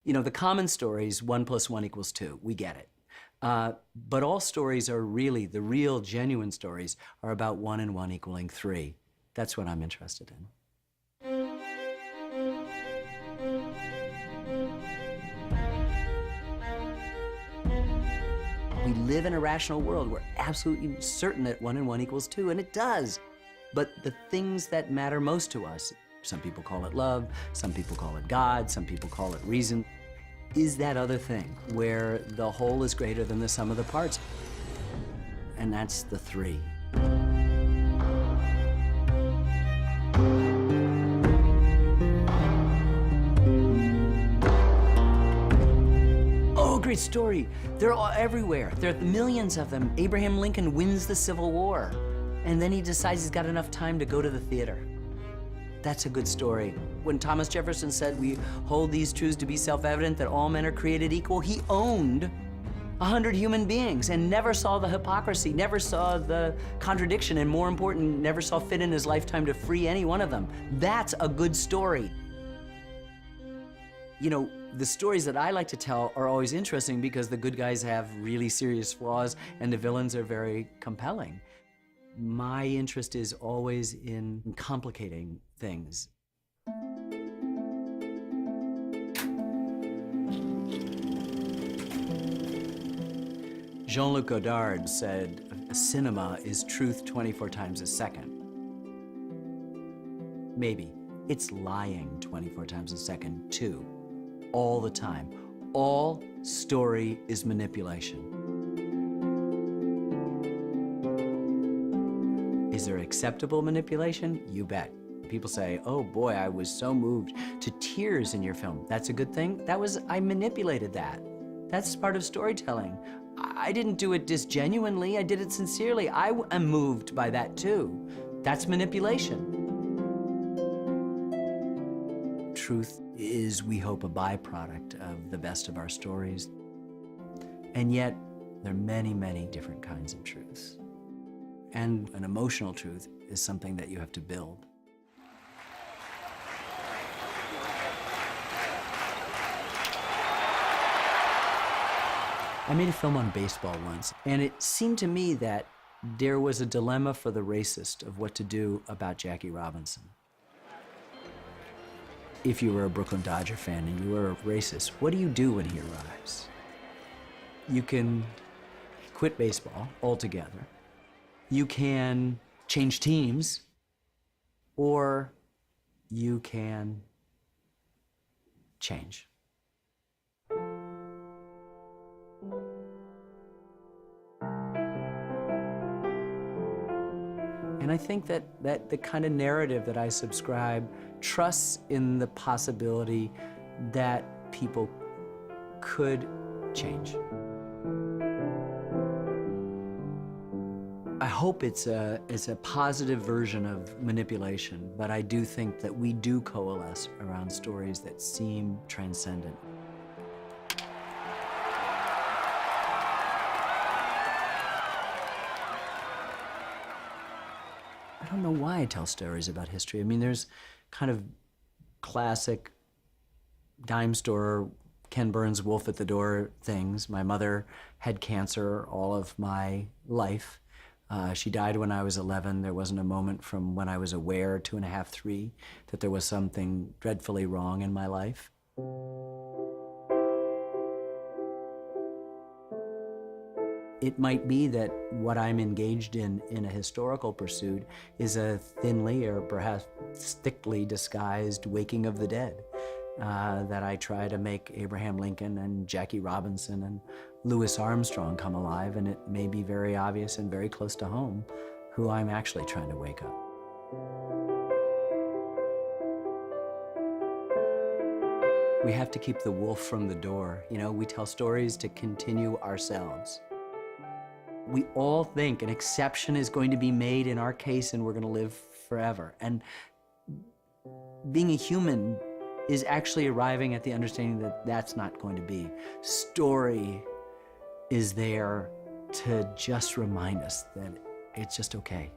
You know, the common stories, 1 + 1 = 2, we get it. But all stories are really, the real genuine stories are about 1 and 1 = 3. That's what I'm interested in. We live in a rational world. We're absolutely certain that 1 and 1 = 2, and it does. But the things that matter most to us, some people call it love, some people call it God, some people call it reason, is that other thing where the whole is greater than the sum of the parts. And that's the 3. Oh, great story. They're all everywhere. There are millions of them. Abraham Lincoln wins the Civil War, and then he decides he's got enough time to go to the theater. That's a good story. When Thomas Jefferson said, "We hold these truths to be self-evident, that all men are created equal," he owned 100 human beings and never saw the hypocrisy, never saw the contradiction, and more important, never saw fit in his lifetime to free any one of them. That's a good story. You know, the stories that I like to tell are always interesting because the good guys have really serious flaws and the villains are very compelling. My interest is always in complicating things. Jean-Luc Godard said, "Cinema is truth 24 times a second." Maybe. It's lying 24 times a second, too. All the time. All story is manipulation. Is there acceptable manipulation? You bet. People say, "Oh boy, I was so moved to tears in your film." That's a good thing? I manipulated that. That's part of storytelling. I didn't do it disgenuinely, I did it sincerely. I am moved by that too. That's manipulation. Truth is, we hope, a byproduct of the best of our stories. And yet, there are many, many different kinds of truths. And an emotional truth is something that you have to build. I made a film on baseball once, and it seemed to me that there was a dilemma for the racist of what to do about Jackie Robinson. If you were a Brooklyn Dodger fan and you were a racist, what do you do when he arrives? You can quit baseball altogether. You can change teams, or you can change. And I think that the kind of narrative that I subscribe trusts in the possibility that people could change. I hope it's a positive version of manipulation, but I do think that we do coalesce around stories that seem transcendent. I don't know why I tell stories about history. I mean, there's kind of classic dime store, Ken Burns, wolf at the door things. My mother had cancer all of my life. She died when I was 11. There wasn't a moment from when I was aware, 2.5, 3, that there was something dreadfully wrong in my life. It might be that what I'm engaged in a historical pursuit is a thinly or perhaps thickly disguised waking of the dead. That I try to make Abraham Lincoln and Jackie Robinson and Louis Armstrong come alive, and it may be very obvious and very close to home who I'm actually trying to wake up. We have to keep the wolf from the door. You know, we tell stories to continue ourselves. We all think an exception is going to be made in our case and we're going to live forever. And being a human is actually arriving at the understanding that that's not going to be. Story is there to just remind us that it's just okay.